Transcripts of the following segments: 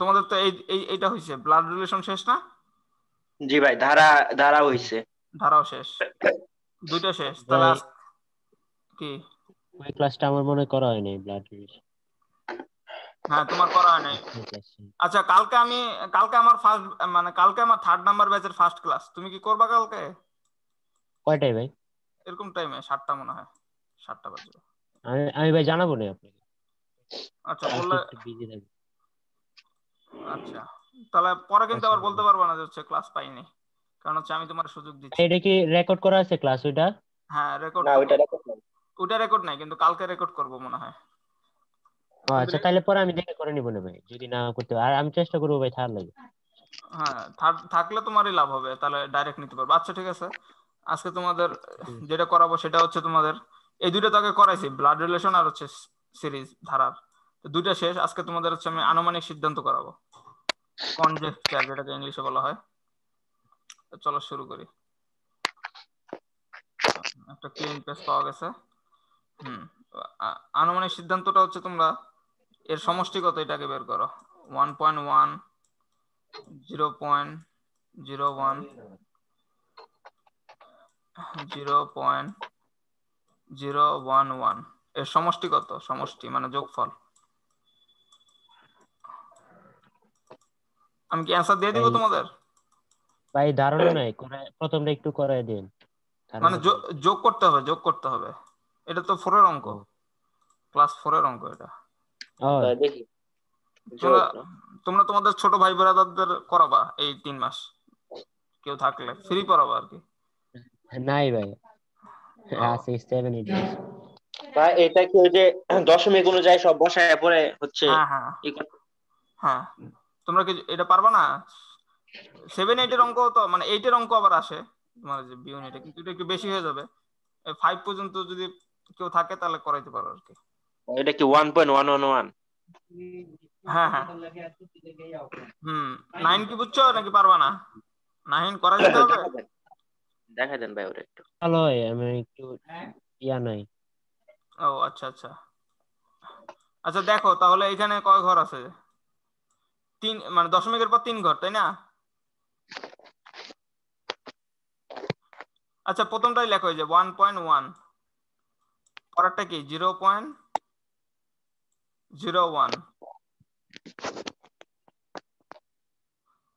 তোমাদের তো এইটা হয়েছে, ব্লাড রিলেশন শেষ না? জি ভাই, ধারা ধারা হইছে। ধারাও শেষ, দুইটা শেষ, তাহলে ভাই আজ কি? ওই ক্লাসটা আমার মনে করা হয় নাই, ব্লাড রিলেশন হ্যাঁ, তোমার করা হয় নাই। ক্লাস। আচ্ছা, কালকে আমার ফার্স্ট, মানে কালকে আমার 3 নাম্বার ব্যাচের ফার্স্ট ক্লাস, তুমি কি করবা কালকে? কয়টায় ভাই? এরকম টাইমে 7টা মনে হয়, 7টা বাজে। আমি আমি ভাই জানাবো না আপনাকে, আচ্ছা আজকে বললে। একটু বিজি থাকি। আচ্ছা, তাহলে পরে কিন্তু আচ্ছা আবার বলতে পারবা না যে হচ্ছে ক্লাস পাইনি, কারণ হচ্ছে আমি তোমার সুযোগ দিচ্ছি। এটা কি রেকর্ড করা আছে ক্লাস ওইটা? হ্যাঁ, রেকর্ড না, তো ওইটা রেকর্ড নাই। ওটা রেকর্ড নাই, কিন্তু কালকে রেকর্ড করবো মনে হয়। ও কিন্তু আচ্ছা, তাহলে পরে আমি দেখে করে নিবো না ভাই, যদি না করতে পারি। আর আমি চেষ্টা করবো ভাই, থার লাগে। হ্যাঁ, থাকলে তোমারই লাভ হবে, তাহলে ডাইরেক্ট নিতে পারবে। আচ্ছা ঠিক আছে, আজকে তোমাদের ঠিক আছে। যেটা করাবো সেটা হচ্ছে তোমাদের এই দুইটা তো আগে করাইছি, ব্লাড রিলেশন আর হচ্ছে সিরিজ ধারার। তো দুইটা শেষ, আজকে তোমাদের হচ্ছে আমি আনুমানিক সিদ্ধান্ত করাবো, কনজেকচার যেটাকে ইংলিশে বলা হয়। তো চলো শুরু করি। একটা ক্লিন পেজ পাওয়া গেছে। হুম। আনুমানিক সিদ্ধান্তটা হচ্ছে তোমরা এর সমষ্টিগত এটাকে বের করো। 1.1, 0.01, 0.011 এর সমষ্টি কত? সমষ্টি মানে যোগফল। আমি কি অ্যান্সার দিয়ে দিব ভাই তোমাদের? ভাই ধারণা নাই, প্রথমটা একটু করাই দিন, মানে ধারণা নাই। যোগ করতে হবে, যোগ করতে হবে। এটা তো 4-এর অঙ্ক, ও ক্লাস 4-এর অঙ্ক এটা। ও, দেখি, তোমরা যোগ না। তোমরা তোমাদের ছোট ভাই ব্রাদারদের করাবা এই 3 মাস, কেউ থাকলে ফ্রি পড়াবা আর কি। নাই ভাই, ও আছে 7 8 ভাই এটা কি ওই যে দশমিক অনুযায়ী সব বসায় পরে হচ্ছে হ্যাঁ হ্যাঁ ই করতে? হ্যাঁ, তোমরা কি এটা পারবা না? 7 8-এর অঙ্ক তো, মানে 8-এর অঙ্ক আবার আসে তোমার যে বি ইউনিটে, কিন্তু এটা একটু বেশি হয়ে যাবে। 5 পর্যন্ত যদি কেউ থাকে তাহলে করাইতে পারো আর কি। এটা কি 1.111? হ্যাঁ হ্যাঁ। হুম। 9 কি বুঝছো নাকি পারবা না? 9 করা যেতে হবে। দেখা দেন, দেখা দেন ভাই ওরা একটু। ভালো হয়, আমি একটু ইয়া নাই। ও আচ্ছা আচ্ছা। আচ্ছা দেখো তাহলে এখানে কয় ঘর আছে? 3, মানে দশমিকের পর 3 ঘর, তাই না? আচ্ছা প্রথমটাই লেখো, এই যে 1.1, পরেরটা কি 0.01,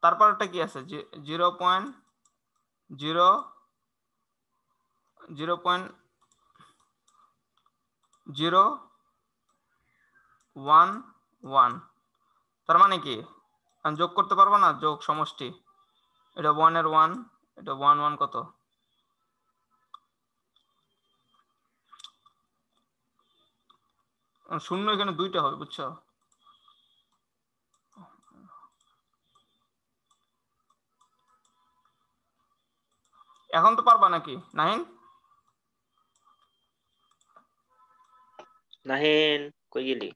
তারপরটা কি আছে 0.011, তার মানে কি আমি যোগ করতে পারবো না? যোগ সমষ্টি, এটা 1-এর 1, এটা 1 1 কত? শূন্য এখানে দুইটা হবে, বুঝছো? এখন তো পারবা নাকি নাহিন? নাহিন, কই গেলি?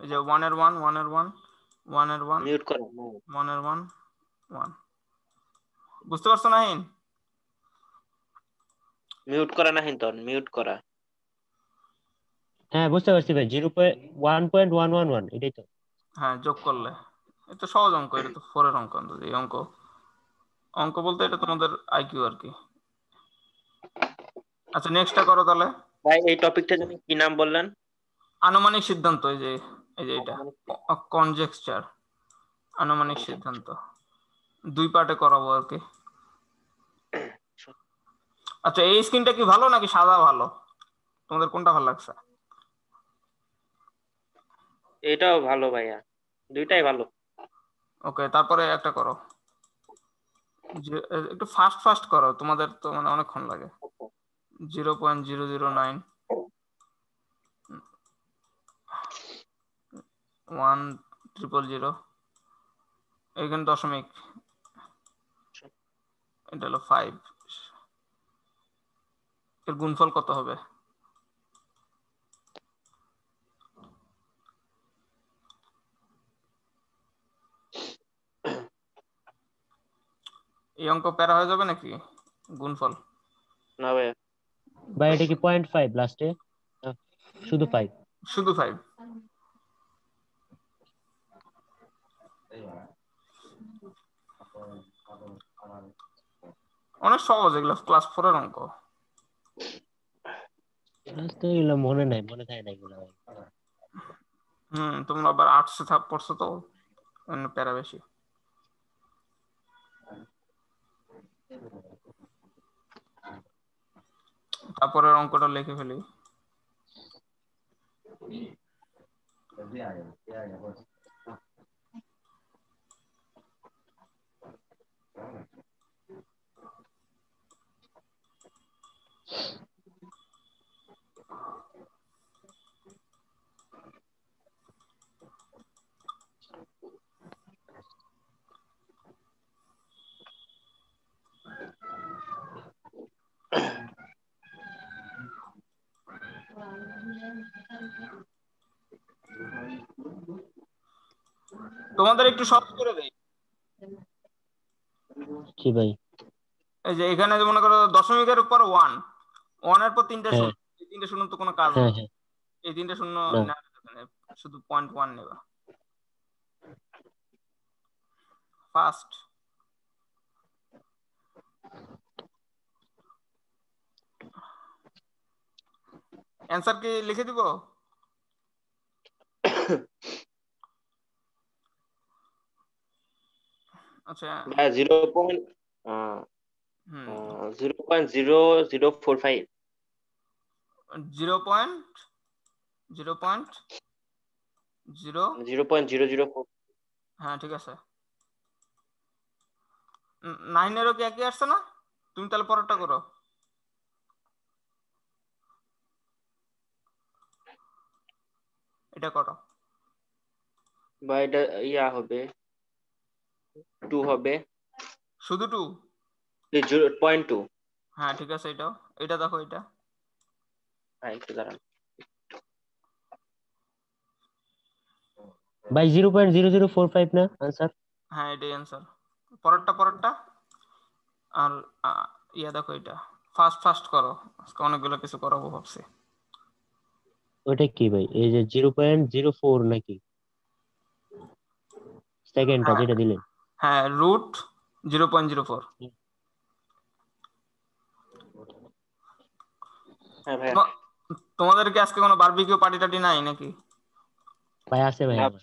এই যে 1-এর 1, 1-এর 1, 1-এর 1, মিউট কর। 1-এর 1, 1, বুঝতে পারছো নাহিন? মিউট করা নাহিন, তোর মিউট করা। হ্যাঁ বুঝতে পারছি ভাই, 1.111 এটাই তো। হ্যাঁ, যোগ করলে এটা সহজ অঙ্ক, এটা তো 4-এর অঙ্ক। এই অঙ্ক, অঙ্ক বলতে এটা তোমাদের আইকিউ আর কি। আচ্ছা নেক্সটটা করো তাহলে। ভাই এই টপিকটা যেন কি নাম বললেন? আনুমানিক সিদ্ধান্ত, এই যে এটা আনুমানিক কনজেকচার, আনুমানিক সিদ্ধান্ত 2 পার্টে করাবো আর কি। আচ্ছা এই স্ক্রিনটা কি ভালো নাকি সাদা ভালো? তোমাদের কোনটা ভালো লাগছে? এটাও ভালো ভাইয়া, দুইটাই ভালো। ওকে, তারপরে একটা করো, একটু ফাস্ট ফাস্ট করো, তোমাদের তো মানে অনেকক্ষণ লাগে। 0.009, 1 0 0 0, এখানে দশমিক, এটা হলো 5, এর গুণফল কত হবে? এই অঙ্ক প্যারা হয়ে যাবে নাকি গুণফল? না ভাইয়া, ভাই এটা কি 0.5 লাস্টে? শুধু 5? শুধু 5? অনেক সহজ এগুলো, ক্লাস 4 এর অঙ্ক। তো এগুলো মনে নাই, মনে থাকে না এগুলো ভাই। তোমরা আবার আর্টসে পড়ছো তো, প্যারা বেশি। তারপরের অঙ্কটা লিখে ফেলি। তোমাদের একটু সহজ করে দেই। কি ভাই? এই যে এখানে যে মনে করো দশমিকের উপর 1, 1 এর পর 3টা হ্যাঁ শূন্য, এই 3টা শূন্য তো কোনো কাজ হ্যাঁ নেই। হ্যাঁ। এই 3টা শূন্য না নেওয়া যাবে না, শুধু 0.1 নেবা ফার্স্ট। অ্যান্সার কি লিখে দিব? আচ্ছা। ভাই 0.0045। 0.0.0, 0.004। হ্যাঁ ঠিক আছে। 9-এরও কি একই আসছে না? তুমি তাহলে পরেরটা করো। এটা করো। বা এটা ইয়া হবে 2 হবে। শুধু 2? 0.2। হ্যাঁ ঠিক আছে, এটাও। এটা দেখো, এটা। ভাই একটু দাঁড়ান। ভাই 0.0045 না আনসার? হ্যাঁ এটাই অ্যান্সার। পরেরটা। আর ইয়া দেখো, এটা ফার্স্ট ফার্স্ট করো, আজকে অনেকগুলো কিছু করাবো ভাবছি। ওইটা কি ভাই? এই যে 0.04 নাকি সেকেন্ডটা হ্যাঁ যেটা দিলেন? হ্যাঁ, রুট 0.04। হ্যাঁ ভাইয়া। তোমাদের কি আজকে কোনো বারবিকিউ পার্টি টাটি নাই নাকি? ভাই আছে ভাই না, আমার।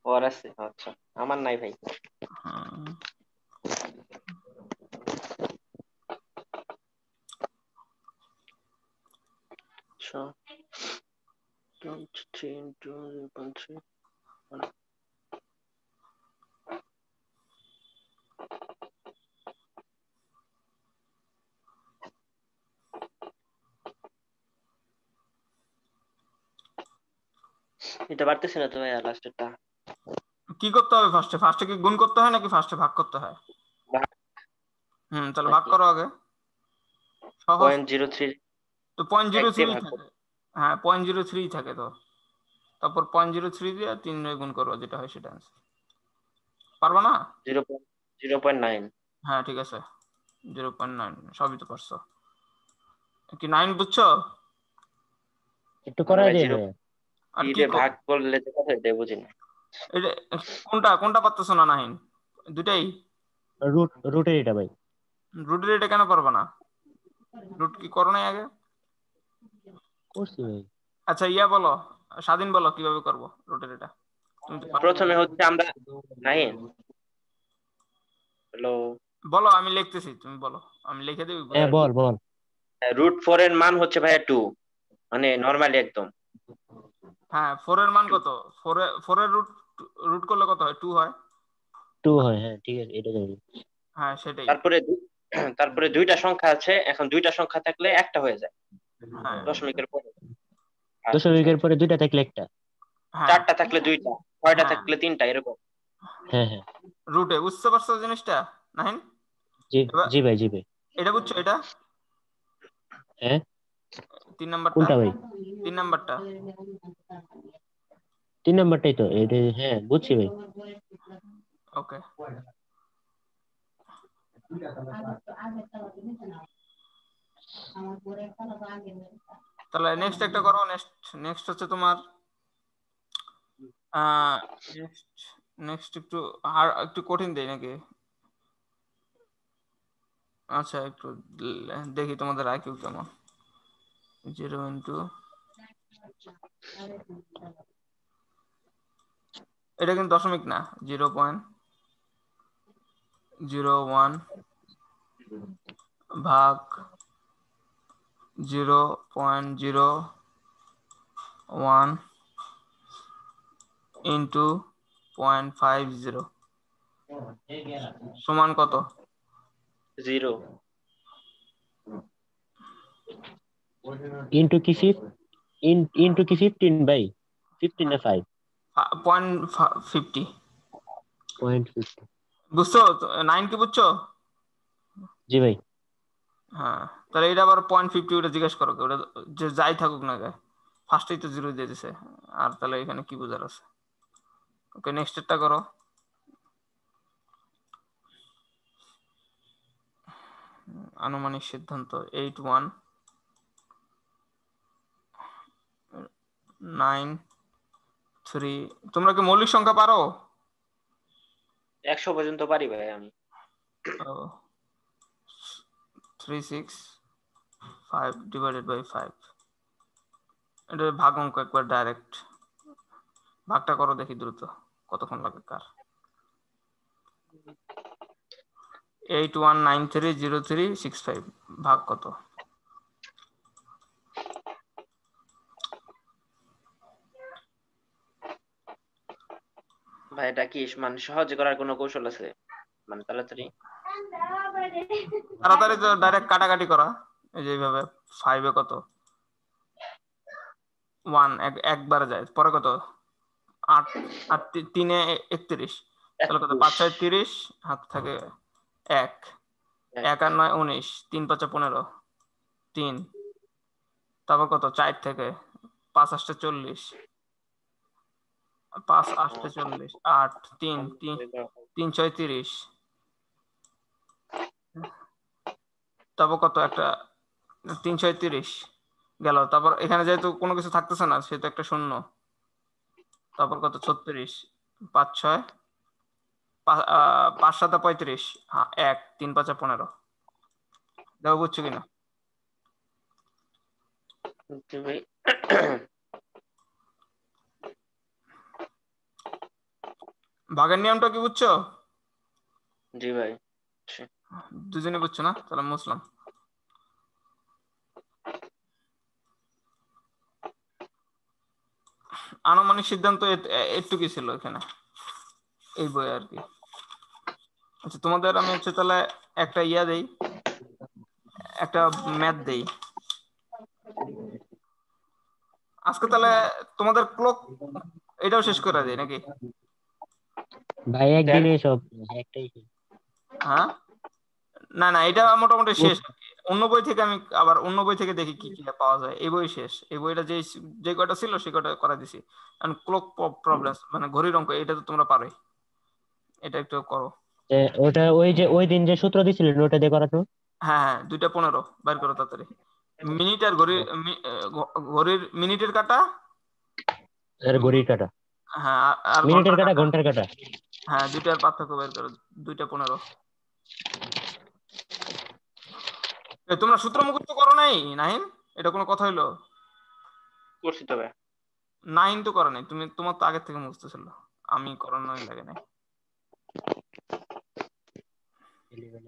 ওর আছে। আচ্ছা, আমার নাই ভাই। হুম, আচ্ছা, 3 into 0.3। এটা পারতেছি না তো ভাইয়া, লাস্টেরটা। কি করতে হবে ফার্স্টে? ফার্স্টে কি গুণ করতে হয় নাকি ফার্স্টে ভাগ করতে হয়? তাহলে ভাগ নাকি করো আগে, সহজ। 0.03 তো পয়েন্ট জিরো এক দিয়ে থ্রি ভাগ থাকে। করব। হ্যাঁ 0.03 থাকে তো, তারপর 0.03 দিয়ে 3 দিয়ে গুণ করো, যেটা হয় সেটা answer। পারবা না? 0.9। হ্যাঁ ঠিক আছে, 0.9, সবই তো পারছো। কি 9 বুঝছো? একটু মানে করাই ভাই দেন জিরো ভাই। আর কি দিয়ে ভাগ করলে যে কথা, এটা বুঝি না। এটা কোনটা কোনটা পারতেছো না নাহিন? দুটাই? রুটের এটা ভাই। রুটের এটা কেন পারবা না? রুট কি করো নাই আগে? করছি ভাই। আচ্ছা ইয়া বলো, স্বাধীন বলো কিভাবে করবো রুটের এটা, তুমি তো পারো। প্রথমে হচ্ছে আমরা নাই। হ্যালো। বলো, আমি লিখতেছি, তুমি বলো, আমি লিখে দেবো হ্যাঁ বুঝাই। বল বল। √4 এর মান হচ্ছে ভাইয়া 2, মানে নরমালি একদম। হ্যাঁ 4 এর মান 2। কত? 4 এর রুট, রুট করলে কত হয়? 2 হয়। 2 হয়, হ্যাঁ ঠিক আছে, এটা জানি। হ্যাঁ সেটাই। তারপরে তারপরে দুইটা সংখ্যা আছে, এখন দুইটা সংখ্যা থাকলে একটা হয়ে যায় হ্যাঁ দশমিকের পরে। আর দশমিকের পরে দুইটা থাকলে একটা। হ্যাঁ চারটা থাকলে দুইটা, ছয়টা হ্যাঁ, থাকলে তিনটা, এরকম। হ্যাঁ হ্যাঁ। রুটে বুঝতে পারছো জিনিসটা নাহিন? জি। এবার জি ভাই, জি ভাই। এটা বুঝছো? এটা হ্যাঁ। 3 নাম্বারটা, কোনটা ভাই? 3 নাম্বারটা। 3 নাম্বারটাই তো এটা, হ্যাঁ বুঝছি ভাই। ওকে, তাহলে নেক্সট একটা করো। নেক্সট নেক্সট হচ্ছে তোমার নেক্সট নেক্সট একটু আর একটু কঠিন দেই নাকি? আচ্ছা একটু দেখি তোমাদের আইকিউ কেমন। 0 ইন্টু, এটা কিন্তু দশমিক না, 0.01 ভাগ 0.01 ইন্টু 0.50 সমান কত? 0 ইন্টু কি ইন্টু কি 15 ভাই? 15 না 5? 0.50। 0.50। বুঝছো? 9 কি বুঝছো? জি ভাই। হ্যাঁ, তাহলে এটা আবার 0.50, ওটা জিজ্ঞেস করো ওটা, যে যাই থাকুক না গায়ে, ফার্স্টেই তো 0 দিয়ে দিছে। আর তাহলে এখানে কি বোঝার আছে? ওকে, নেক্সট এরটা করো। আনুমানিক সিদ্ধান্ত 8193। তোমরা কি মৌলিক সংখ্যা পারো? 100 পর্যন্ত পারি ভাই আমি। 365 ডিভাইডেড বাই 5, এটা ভাগ অঙ্ক একবার ডাইরেক্ট। ভাগটা করো দেখি দ্রুত, কতক্ষণ লাগে কার। 81930365 ভাগ কত? ভাই এটা কি মানে সহজে করার কোনো কৌশল আছে, মানে তাড়াতাড়ি? তাড়াতাড়ি তো ডাইরেক্ট কাটাকাটি করা, এই যে এইভাবে। 5 এ কত? 1 একবার যায়, পরে কত? 8, আর 3 এ 31, তাহলে কত? 5 6 30, হাত থাকে 1, 1 আর 9 19, 3 5 15, 3, তারপর কত? 4 থেকে 5 8 40, 5 8 40, 8 3 3 3 6 30, তারপর কত? একটা 3 6 30 গেল। তারপর এখানে যেহেতু কোনো কিছু থাকতেছে না, সেহেতু একটা শূন্য। তারপর কত? 36, 5 6 5 7 35, 1 3 5 15। দেখো বুঝছো কিনা। ভাই ভাগের নিয়মটা কি বুঝছো? জি ভাই। দুজনে বুঝছো না? তাহলে মুসলাম। আনুমানিক সিদ্ধান্ত একটু কি ছিল এখানে এই বই আর কি। আচ্ছা, তোমাদের আমি হচ্ছে তাহলে একটা ইয়া দেই, একটা ম্যাথ দেই আজকে তাহলে। তোমাদের ক্লক এটাও শেষ করে দেই নাকি? ভাই দেন। একদিনে সব একটাই শেষ। হ্যাঁ, না না, এটা মোটামুটি ও, শেষ আর কি। অন্য বই থেকে আমি আবার অন্য বই থেকে দেখি কি কি পাওয়া যায়। এই বই শেষ, এই বইটা যে যে কয়টা ছিল সে কয়টা করা দিছি। কারণ ক্লক প্রবলেম মানে ঘড়ির অঙ্ক, এটা তো তোমরা পারোই, এটা একটু করো। ওটা ওই যে ওই দিন যে সূত্র দিছিলেন ওটা দিয়ে করাতো। হ্যাঁ হ্যাঁ, 2টা 15 বাইর করো তাড়াতাড়ি। মিনিট আর ঘড়ির মিনিটের কাটা, আর ঘড়ির কাঁটা। হ্যাঁ, আর মিনিটের ঘন্টার কাঁটা কাটা। ঘন্টার কাঁটা। হ্যাঁ, দুইটার পার্থক্য বের করো। 2টা 15। তোমরা সূত্র মুখস্থ করো নাই নাহিন? এটা কোনো কথা হইলো? করছি তবে। নাইন তো করো নাই তুমি, তোমার তো আগের থেকে মুখস্থ ছিল, আমি করানোই লাগে নাই। 11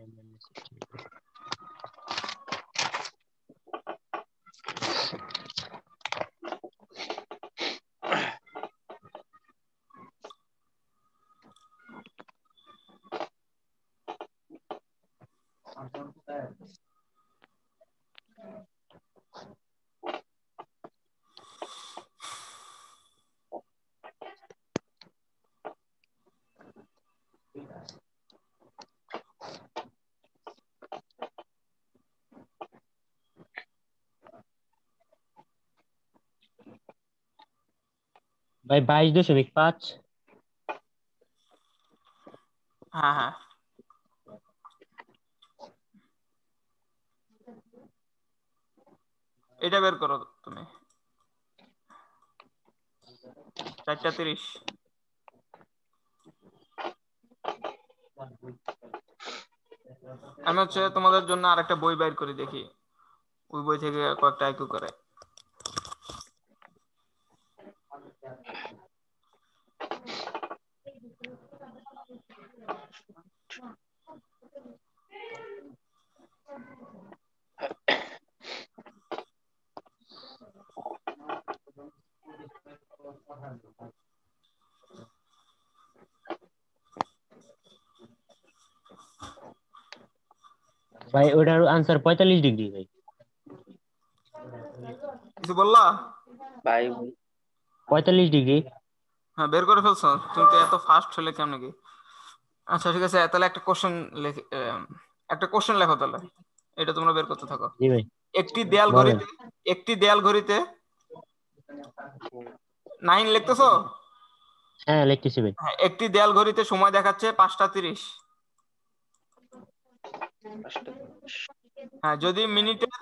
ভাই 22.5। হ্যাঁ হ্যাঁ, এটা বের করো তুমি। 4টা 30, আমি হচ্ছে তোমাদের জন্য আরেকটা বই বের করে দেখি, ওই বই থেকে কয়েকটা আইকিউ করে। ভাই ওটার আনসার 45 ডিগ্রি ভাই। কিছু বললা? ভাই 45 ডিগ্রি। হ্যাঁ, বের করে ফেলছো? তুমি তো এত ফাস্ট হলে কেমনে কি? আচ্ছা ঠিক আছে, তাহলে একটা কোশ্চেন লেখো তাহলে, এটা তোমরা বের করতে থাকো। জি ভাই একটি দেয়াল বলেন। ঘড়িতে একটি দেয়াল ঘড়িতে 9 লিখতেছো? হ্যাঁ লিখতেছি ভাই। হ্যাঁ, একটি দেয়াল ঘড়িতে সময় দেখাচ্ছে 5টা 30। হ্যাঁ, যদি মিনিটের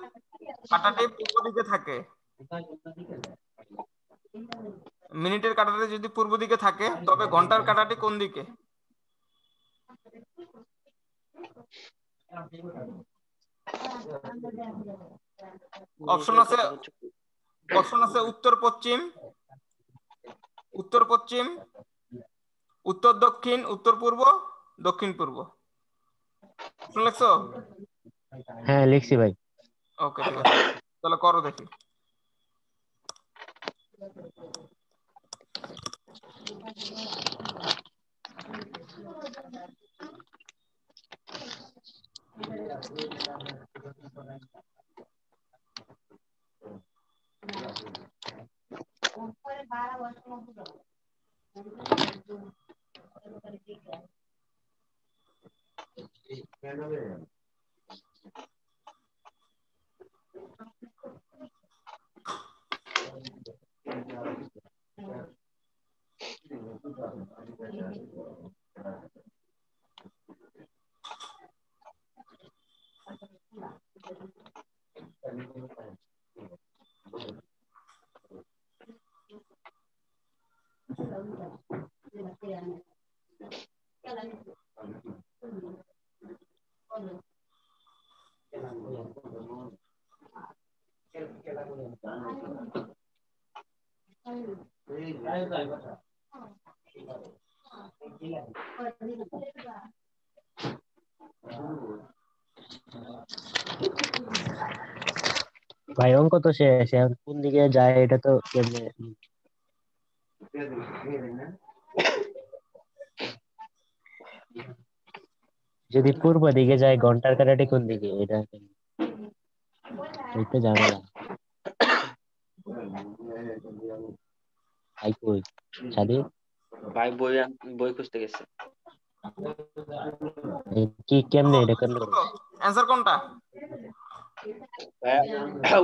কাঁটাটি পূর্ব দিকে থাকে, মিনিটের কাঁটাটি যদি পূর্ব দিকে থাকে তবে ঘন্টার কাঁটাটি কোন দিকে? অপশন মিনিটের আছে, কাটা হচ্ছে উত্তর পশ্চিম, উত্তর পশ্চিম, উত্তর দক্ষিণ, উত্তর পূর্ব, দক্ষিণ পূর্ব। অপশন লিখছো? হ্যাঁ লিখছি ভাই। ওকে ঠিক আছে, তাহলে করো দেখি। ভাই অঙ্ক তো শেষ, এখন কোন দিকে যায় এটা তো কেমনে। যদি পূর্ব দিকে যায় ঘন্টার কাঁটাটি কোন দিকে, এটা ঝামেলা। ভাই কই স্বাধীন? ভাই বই খুঁজতে গেছে। কি কেমনে এটা কেমনে করবো? অ্যান্সার কোনটা?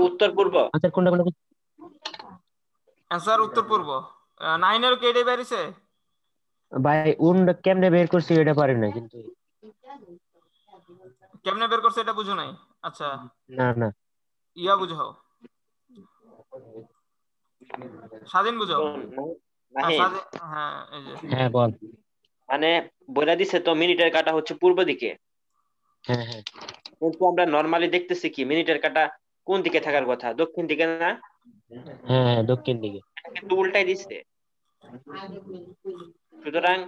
উত্তর পূর্ব। আচ্ছা কোনটা কোনটা অ্যান্সার উত্তর পূর্ব। 9-এর কেটে বেরিয়েছে। ভাই উনটা কেমনে বের করছি এটা পারি না কিন্তু। কেমনে বের করছে এটা বুঝো নাই? আচ্ছা, না না। ইয়া বুঝো, স্বাধীন বুঝো। শোন, হ্যাঁ নাহিদ, স্বাধীন, হ্যাঁ এই যে। হ্যাঁ বল। মানে বইলা দিছে তো মিনিটের কাটা হচ্ছে পূর্ব দিকে, হ্যাঁ হ্যাঁ কিন্তু আমরা নর্মালি দেখতেছি কি মিনিটের কাটা কোন দিকে থাকার কথা, দক্ষিণ দিকে না? হ্যাঁ হ্যাঁ দক্ষিণ দিকে। এটা কিন্তু উল্টাই দিচ্ছে। সুতরাং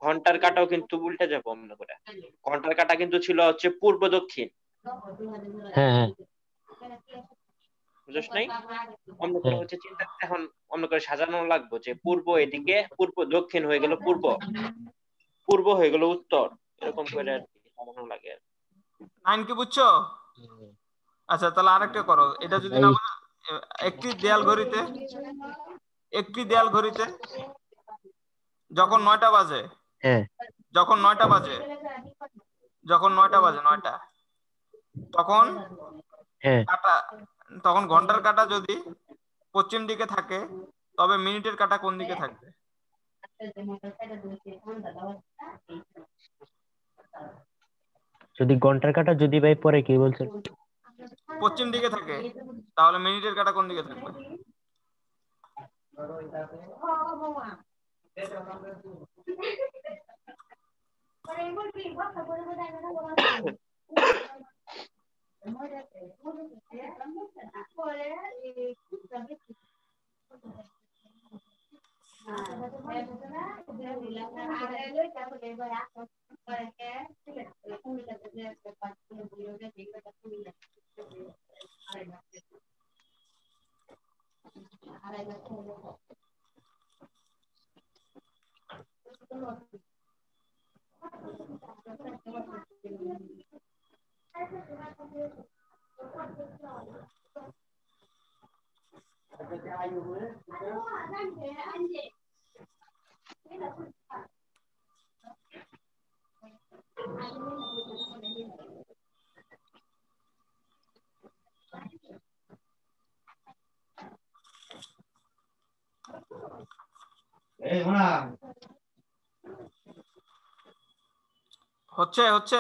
ঘন্টার কাটাও কিন্তু উল্টে যাবো অন্য করে। ঘন্টার কাটা কিন্তু ছিল হচ্ছে পূর্ব দক্ষিণ, হ্যাঁ হ্যাঁ বুঝছ নাই? অন্য করে হ্যাঁ হচ্ছে চিন্তা এখন অন্য করে সাজানো লাগবে যে পূর্ব এদিকে, পূর্ব দক্ষিণ হয়ে গেল পূর্ব, পূর্ব হয়ে গেল উত্তর, এরকম করে আর কি সাজানো লাগে আর কি। 9 কি বুঝছো? আচ্ছা তাহলে আরেকটা করো, এটা যদি ভাই। না বুঝো, একটি দেয়াল ঘড়িতে, একটি দেয়াল ঘড়িতে যখন 9টা বাজে, হ্যাঁ যখন 9টা বাজে, যখন 9টা বাজে, 9টা, তখন হ্যাঁ কাটা, তখন ঘন্টার কাঁটা যদি পশ্চিম দিকে থাকে তবে মিনিটের কাঁটা কোন দিকে থাকবে? যদি ঘন্টার কাঁটা যদি ভাই পরে কি বলছেন? পশ্চিম দিকে থাকে তাহলে মিনিটের কাঁটা কোন দিকে থাকবে? হচ্ছে হচ্ছে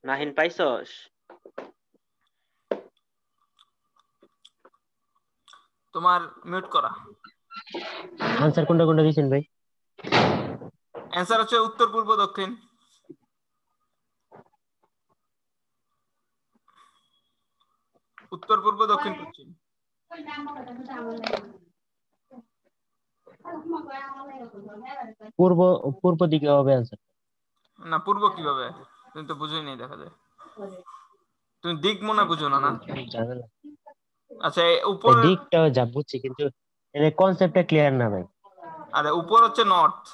নাহিন পাইছস? তোমার মিউট করা। আনসার কোনটা কোনটা দিয়েছেন ভাই? অ্যান্সার হচ্ছে উত্তর পূর্ব দক্ষিণ। উত্তর পূর্ব দক্ষিণ পশ্চিম। পূর্ব পূর্ব দিকে হবে আনসার। না, পূর্ব কিভাবে? তুমি তো বুঝোই নাই দেখা যায়। তুমি দিক মনে বুঝো না না? ঝামেলা। আচ্ছা, ভাই উপর দিকটা যা বুঝছি কিন্তু এর কনসেপ্টটা ক্লিয়ার না ভাই। আরে উপর হচ্ছে নর্থ,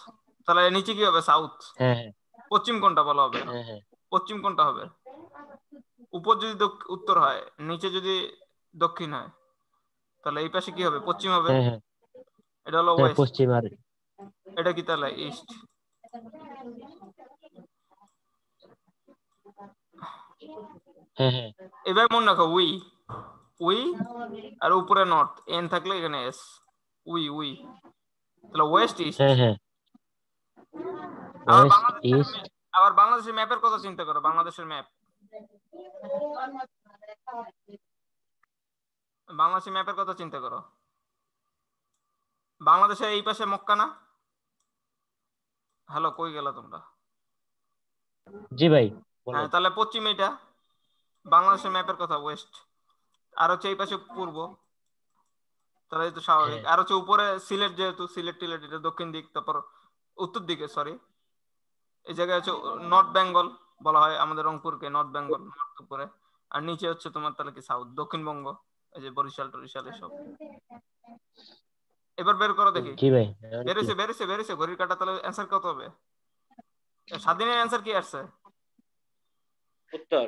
তাহলে নিচে কি হবে? সাউথ। হ্যাঁ হ্যাঁ পশ্চিম কোনটা বলা হবে? হ্যাঁ হ্যাঁ পশ্চিম কোনটা হবে? উপর যদি উত্তর হয়, নিচে যদি দক্ষিণ হয়, তাহলে এই পাশে কি হবে? পশ্চিম হবে। হ্যাঁ হ্যাঁ এটা হলো হ্যাঁ ওয়েস্ট। পশ্চিম। আর এটা কি তাহলে ইস্ট? হ্যাঁ হ্যাঁ এবার মনে রাখো উই উই আর উপরে নর্থ, এন থাকলে এখানে এস। উই উই, তাহলে ওয়েস্ট ইস্ট। হ্যাঁ হ্যাঁ আবার ওয়েস্ট বাংলাদেশের ইস্ট। আবার বাংলাদেশের ম্যাপের কথা চিন্তা করো। বাংলাদেশের ম্যাপ, বাংলাদেশের ম্যাপের কথা চিন্তা করো। বাংলাদেশের এই পাশে মক্কা না? হ্যালো, কই গেলা তোমরা? জি ভাই হ্যাঁ, বলেন। তাহলে পশ্চিম এটা। বাংলাদেশের ম্যাপের কথা ওয়েস্ট। আর হচ্ছে এই পাশে পূর্ব, তাহলে এই তো স্বাভাবিক। হ্যাঁ আর হচ্ছে উপরে সিলেট, যেহেতু সিলেট টিলেট এটা দক্ষিণ দিক, তারপর উত্তর দিকে সরি, এই জায়গায় হচ্ছে নর্থ বেঙ্গল বলা হয় আমাদের রংপুরকে, নর্থ বেঙ্গল নর্থ উপরে। আর নিচে হচ্ছে তোমার তাহলে কি সাউথ, দক্ষিণবঙ্গ, এই যে বরিশাল টরিশাল এসব। এবার বের করো দেখি। জি ভাই এখন কি? বেরিয়েছে বেরিয়েছে বেরিয়েছে ঘড়ির কাটা। তাহলে অ্যান্সার কত হবে? স্বাধীনের অ্যান্সার কি আসছে? উত্তর।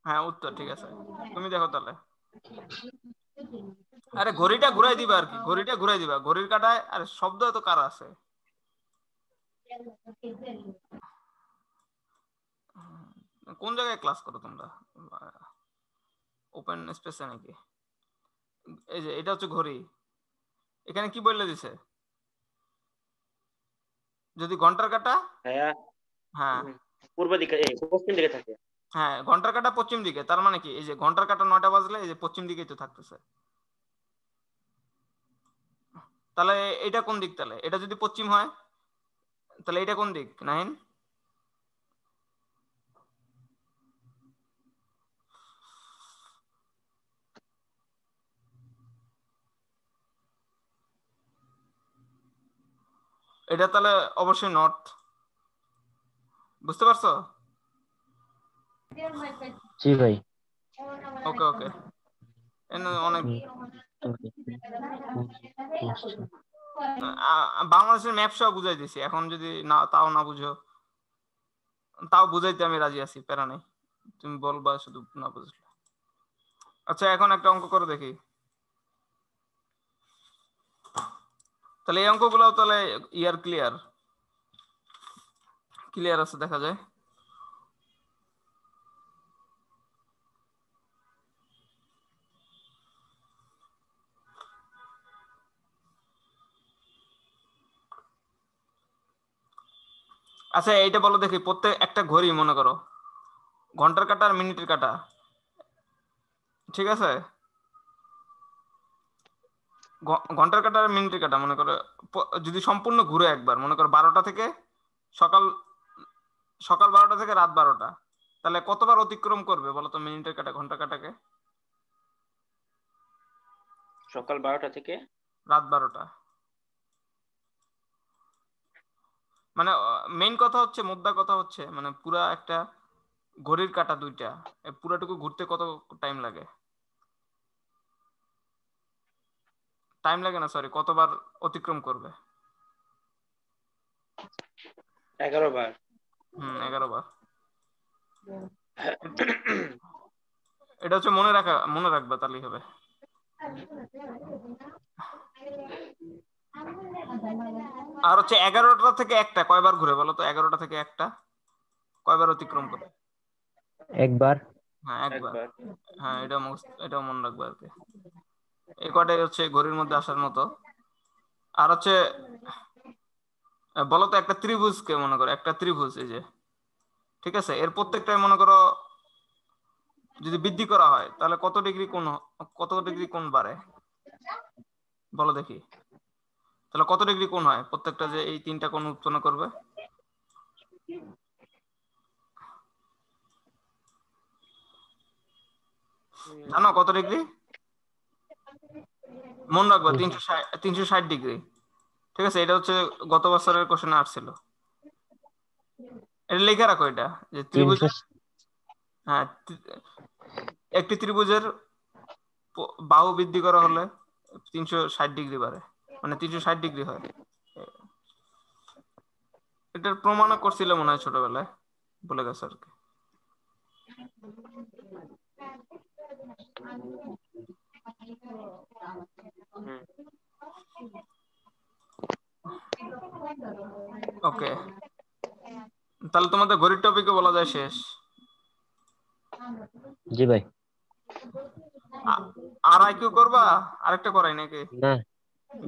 হ্যাঁ, উত্তর। ঠিক আছে, তুমি দেখো তাহলে। আরে ঘড়িটা ঘুরাই দিবা আর কি, ঘড়িটা ঘুরাই দিবা ঘড়ির কাটায়। আরে শব্দ এত কার আছে? কোন জায়গায় ক্লাস করো তোমরা? ওপেন স্পেসে নাকি? এই যে এটা হচ্ছে ঘড়ি, এখানে কি বললে দিছে? যদি ঘন্টার কাটা, হ্যাঁ হ্যাঁ পূর্ব দিকে পশ্চিম দিকে থাকে। হ্যাঁ, ঘন্টার কাটা পশ্চিম দিকে, তার মানে কি এই যে ঘন্টার কাটা 9টা বাজলে এই যে পশ্চিম দিকেই তো থাকতেছে। তাহলে এটা কোন দিক? তাহলে এটা যদি পশ্চিম হয়, তাহলে এটা কোন দিক নাহিন? এটা তাহলে অবশ্যই নর্থ। বুঝতে পারছো? জি ভাই। ওকে ওকে। অনেক আচ্ছা। বাংলাদেশের ম্যাপ সহ বুঝাই দিছি, এখন যদি না তাও না বুঝো তাও বুঝাইতে আমি রাজি আছি, প্যারা নেই, তুমি বলবা শুধু না বুঝলে। আচ্ছা এখন একটা অঙ্ক করে দেখি, তাহলে এই অঙ্কগুলো তাহলে ক্লিয়ার ক্লিয়ার আছে দেখা যায়। আচ্ছা এইটা বলো দেখি, প্রত্যেক একটা ঘড়ি মনে করো ঘন্টার কাঁটা আর মিনিটের কাঁটা, ঠিক আছে? ঘন্টার কাঁটা আর মিনিটের কাঁটা মনে করো যদি সম্পূর্ণ ঘুরে একবার, মনে করো 12টা থেকে সকাল সকাল 12টা থেকে রাত 12টা, তাহলে কতবার অতিক্রম করবে বলো তো মিনিটের কাঁটা ঘন্টার কাঁটাকে? সকাল 12টা থেকে রাত 12টা, মানে মেইন কথা হচ্ছে, মুদ্রা কথা হচ্ছে মানে পুরা একটা ঘড়ির কাঁটা দুইটা, পুরাটুকু ঘুরতে কত টাইম লাগে? টাইম লাগে না, সরি, কতবার অতিক্রম করবে? 11 বার। 11 বার। এটা হচ্ছে মনে রাখবা তাহলেই হবে। আর হচ্ছে 11টা থেকে একটা কয়বার ঘুরে বলো তো, 11টা থেকে একটা কয়বার অতিক্রম করে? একবার। হ্যাঁ একবার। একবার। হ্যাঁ এটাও মনে রাখবো আর কি। এই কয়টাই হচ্ছে ঘড়ির মধ্যে আসার মতো। আর হচ্ছে বলো তো একটা ত্রিভুজকে মনে করো, একটা ত্রিভুজ এই যে, ঠিক আছে, এর প্রত্যেকটাই মনে করো যদি বৃদ্ধি করা হয় তাহলে কত ডিগ্রি কোণ বাড়ে বলো দেখি, তাহলে কত ডিগ্রি কোণ হয় প্রত্যেকটা যে এই তিনটা কোণ উৎপন্ন করবে? জানো কত ডিগ্রি? মনে রাখবা 360 ডিগ্রি, ঠিক আছে? এটা হচ্ছে গত বছরের কোশ্চেনে আসছিল, এটা লিখে রাখো এটা, যে 300। ত্রিভুজের, হ্যাঁ একটি ত্রিভুজের বাহু বৃদ্ধি করা হলে 360 ডিগ্রি বাড়ে, মানে 360 ডিগ্রি হয়। এটার প্রমাণও করছিল মনে হয় ছোটবেলায়, বলে গেছে আর কি। হুম। ওকে, তাহলে তোমাদের ঘড়ির টপিকে বলা যায় শেষ। জি ভাই। আর আইকিউ করবা? আরেকটা করাই নাকি? না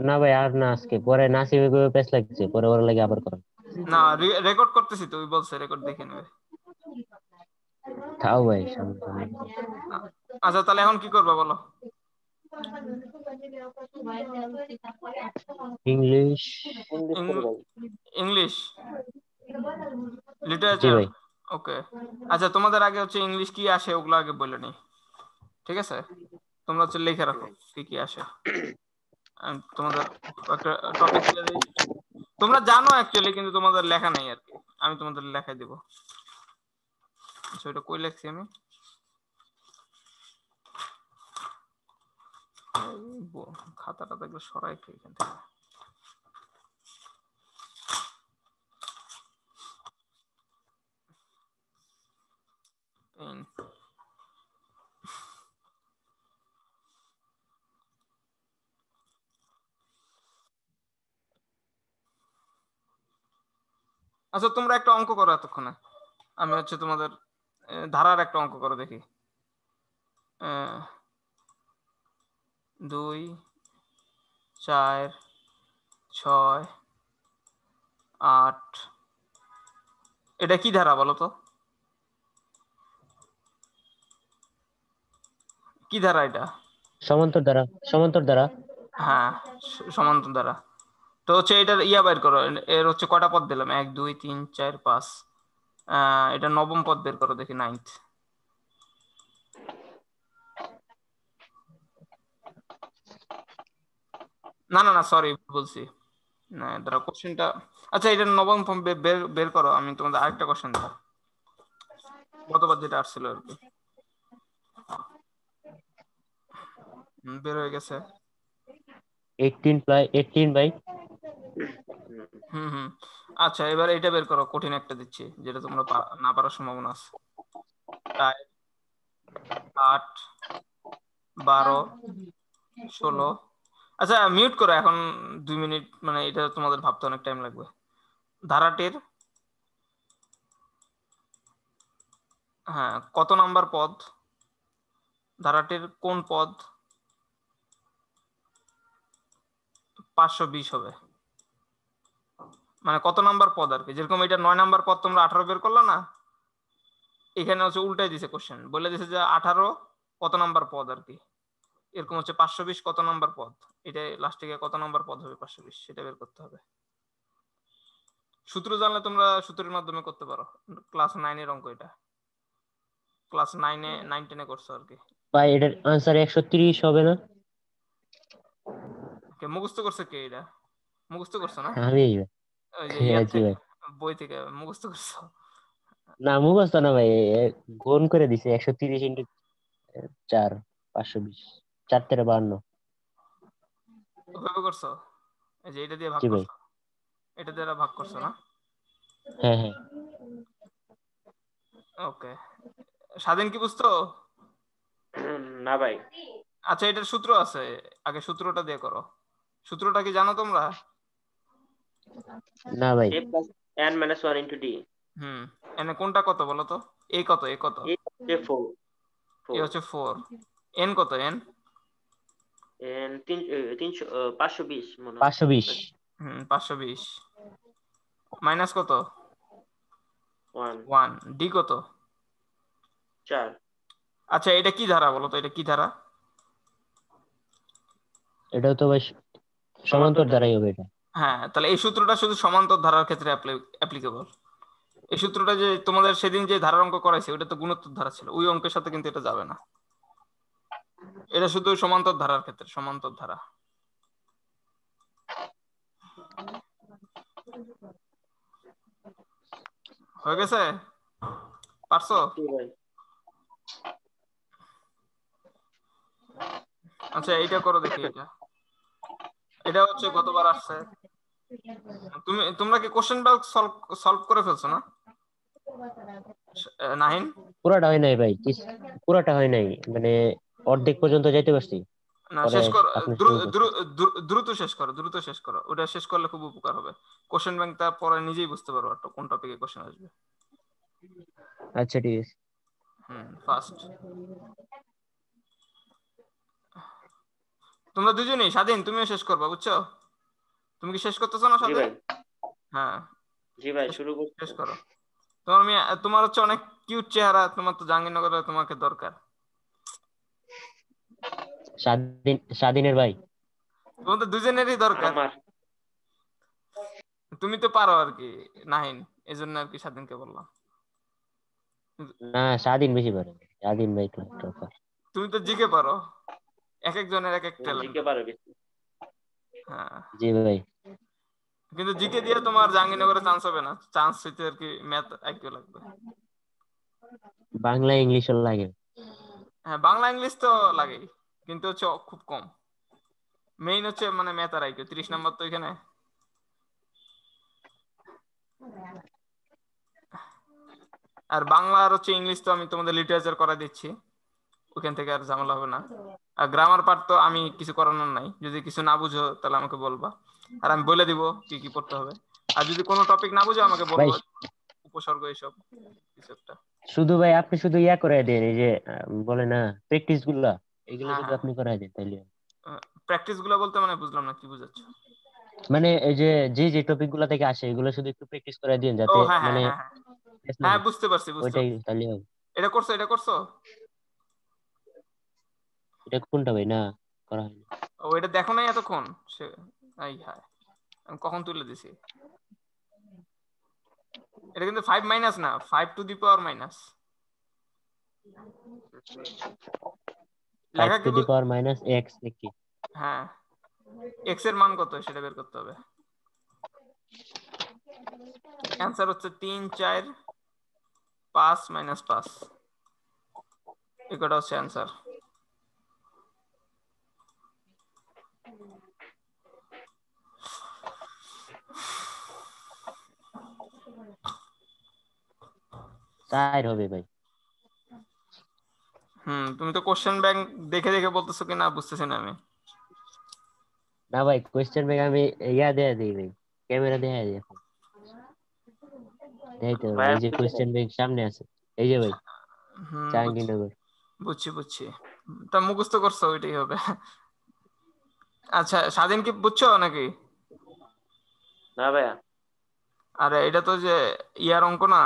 না ভাই, আর না, আজকে পরে নাসিবে পেস লাগছে, পরে ওর লাগে আবার করেন। না, রেকর্ড করতেছি তো, ওই বলছে রেকর্ড দেখে নেবে। তাও ভাই সমস্যা নেই। আচ্ছা তাহলে এখন কি করবা বলো? ইংলিশ। ইংলিশ করে ভাই। ইংলিশ জি লিটারেচার, ভাই। ওকে। আচ্ছা তোমাদের আগে হচ্ছে ইংলিশ কি আসে ওগুলো আগে বলে নি, ঠিক আছে? তোমরা হচ্ছে লিখে রাখো কি কি আসে। আমি তোমাদের একটা টপিক দিয়ে দিই, তোমরা জানো অ্যাকচুয়ালি কিন্তু তোমাদের লেখা নেই আর কি, আমি তোমাদের লেখাই দিব। আচ্ছা এটা কই লেখছি আমি? খাতাটা দেখলে সরাই কি এখান থেকে? পেন। আচ্ছা তোমরা একটা অঙ্ক করো এতক্ষণে, আমি হচ্ছে তোমাদের ধারার একটা অঙ্ক করো দেখি। 2 4 6 8, এটা কি ধারা বলো তো, কি ধারা এটা? সমান্তর দ্বারা। সমান্তর দ্বারা। হ্যাঁ সমান্তর ধারা। তো হচ্ছে এটার বের করো, এর হচ্ছে কয়টা পদ দিলাম, 1 2 3 4 5, এটা নবম পদ বের করো দেখি, 9th। না না না সরি বলছি, না দাঁড়া কোশ্চেনটা, আচ্ছা এটা নবম ফর্ম বের বের করো, আমি তোমাদের আরেকটা কোশ্চেন দেবো, গতবার যেটা আসছিল আর কি। বের হয়ে গেছে। 18 বাই হুম। আচ্ছা, এবার এটা বের করো, কঠিন একটা দিচ্ছি যেটা তোমরা না পারার সম্ভাবনা আছে। 4, 8, 12, 16। আচ্ছা মিউট করো এখন 2 মিনিট, মানে এটা তোমাদের ভাবতে অনেক টাইম লাগবে। ধারাটির হ্যাঁ কত নাম্বার পদ, ধারাটির কোন পদ 520 হবে, মানে কত নাম্বার পদ আর কি। যেরকম এটা 9 নাম্বার পদ, তোমরা 18 বের করলে না, এখানে হচ্ছে উল্টাই দিছে কোশ্চেন, বলে দিছে যে 18 কত নাম্বার পদ আর কি। এরকম হচ্ছে 520 কত নাম্বার পদ, এটা লাস্টে গিয়ে কত নাম্বার পদ হবে 520 সেটা বের করতে হবে। সূত্র জানলে তোমরা সূত্রের মাধ্যমে করতে পারো, ক্লাস 9 এর অঙ্ক এটা, ক্লাস 9-এ 9-10-এ করছো আর কি। ভাই, এটার আনসার 130 হবে না? কে মুখস্থ করছে, কে এটা মুখস্থ করছো না? আমি ভাই। ওই যে হ্যাঁ ইয়ার জি থেকে, ভাই। বই থেকে মুখস্থ করছো? না, মুখস্থ না ভাই, গুণ করে দিছে 130 ইন্টু 4, 520, 4×52। ওভাবে করছো? এই যে এটা দিয়ে ভাগ জি ভাই। করছো, এটা দিয়ে ভাগ করছো না? হ্যাঁ হ্যাঁ। ওকে, স্বাধীন কি বুঝতো? না ভাই। আচ্ছা এটার সূত্র আছে, আগে সূত্রটা দিয়ে করো। সূত্রটা কি জানো তোমরা? না ভাই। a plus n minus 1 into d। হুম, এনে কোনটা কত বলো তো? এ কত, এ কত? a হচ্ছে 4 এ 4 হচ্ছে 4, এন কত, এন? and 300 520 মনে হয়। 520। 520 মাইনাস কত? 1 1, ডি কত? 4। আচ্ছা এটা কি ধারা বলো তো, এটা কি ধারা? এটাও তো ভাই সমান্তর সমান্তর ধারা। দ্বারাই হবে এটা। হ্যাঁ, তাহলে এই সূত্রটা শুধু সমান্তর ধারার ক্ষেত্রে অ্যাপ্লিকেবল। এই সূত্রটা যে তোমাদের সেদিন যে ধারার অঙ্ক করাইছে ওটা তো গুণোত্তর ধারা ছিল, ওই অঙ্কের সাথে কিন্তু এটা যাবে না। এটা শুধু সমান্তর ধারার ক্ষেত্রে, সমান্তর ধারা। হয়ে গেছে? পারছো? জি ভাই। আচ্ছা এইটা করো দেখি, এটা এটা হচ্ছে গতবার আসছে। তোমরা কি কোশ্চেনটা সলভ সলভ করে ফেলছো না নাহিন? পুরাটা হয় নাই ভাই, পুরাটা হয় নাই, মানে অর্ধেক পর্যন্ত যাইতে পারছি। না পরে শেষ করো, আপনি শুরু করছেন। দ্রুত শেষ করো, দ্রুত শেষ করো, ওটা শেষ করলে খুব উপকার হবে। কোশ্চেন ব্যাংকটা পরে নিজেই বুঝতে পারো একটা কোন টপিকে কোশ্চেন আসবে। আচ্ছা ঠিক আছে। ফার্স্ট তোমরা দুজনেই, স্বাধীন তুমিও শেষ করবা, বুঝছো? তুমি কি শেষ করতেছো না জি স্বাধীন? ভাই। হ্যাঁ জি ভাই, শেষ, শুরু করতে। শেষ করো। তোমার হচ্ছে অনেক কিউট চেহারা, তোমার তো জাহাঙ্গীরনগরে তোমাকে দরকার। স্বাধীনের ভাই। তোমার তো দুজনেরই দরকার। আমার। তুমি তো পারো আর কি নাহিন, এই জন্য আর কি স্বাধীনকে বললাম। না, স্বাধীন বেশি পারে, স্বাধীন ভাই তো টপার। তুমি তো জিকে পারো, এক একজনের এক এক ট্যালেন্ট। জিকে পারো বেশি। হ্যাঁ, জি ভাই। কিন্তু জিকে দিয়ে তোমার জাহাঙ্গীরনগরে চান্স হবে না, চান্স হইতে আর কি ম্যাথ আইকিউ লাগবে। বাংলা ইংলিশও লাগে। হ্যাঁ বাংলা ইংলিশ তো লাগেই, কিন্তু হচ্ছে খুব কম। মেইন হচ্ছে মানে ম্যাথ আর আইকিউ, 30 নাম্বার তো এখানে। আর বাংলা আর হচ্ছে ইংলিশ তো আমি তোমাদের লিটারেচার করা দিচ্ছি, ওখান থেকে আর ঝামেলা হবে না। আর গ্রামার পার্ট তো আমি কিছু করানোর নাই, যদি কিছু না বুঝো তাহলে আমাকে বলবা, আর আমি বলে দিব কি কি পড়তে হবে। আর যদি কোনো টপিক না বুঝো আমাকে ভাই বলবো, উপসর্গ এইসব কিছু একটা। শুধু ভাই আপনি শুধু ইয়া করে দেন, এই যে বলে না প্র্যাকটিস গুলা, এগুলো হ্যাঁ শুধু হ্যাঁ, আপনি করাই দেন তাইলে। প্র্যাকটিস গুলা বলতে মানে বুঝলাম না, কি বুঝাচ্ছ? মানে এই যে যে যে টপিক গুলা থেকে আসে এগুলো শুধু একটু প্র্যাকটিস করে দিন, ও যাতে হ্যাঁ হ্যাঁ মানে হ্যাঁ হ্যাঁ test না হ্যাঁ, হয়। বুঝতে পারছি বুঝতে ওইটাই পারছি। তাহলে হবে। এটা করছো, এটা করছো? এটা কোনটা ভাই? না, করা হয়নি। ও এটা দেখো নাই এতক্ষণ? সে এই হ্যাঁ, আমি কখন তুলে দিছি। এটা কিন্তু 5 মাইনাস না, 5 to the power minus. Five লেখা টু কি দি পাওয়ার মাইনাস এক্স নাকি? হ্যাঁ, এক্স এর মান কত সেটা বের করতে হবে। অ্যান্সার হচ্ছে 3, 4, 5 -5, এটা হচ্ছে অ্যান্সার। চার হবে ভাই। তুমি তো কোশ্চেন ব্যাংক দেখে দেখে বলতেছো কি না বুঝতেছি না আমি। না ভাই কোয়েশ্চেন ব্যাংক আমি ইয়া দেয়া দিই ভাই, ক্যামেরা দেয়া দিই এখন। দেখাইতে হবে, ভাই এই আমি যে বুঝি নাই। কোয়েশ্চেন ব্যাংক সামনে আছে, এই যে ভাই বুঝছি জাহাঙ্গীরনগর। বুঝছি বুঝছি। তা মুখস্থ করছো ওইটাই হবে। আচ্ছা স্বাধীন কি বুঝছো নাকি? না ভাইয়া, আরে এটা তো যে ইয়ার অঙ্ক না।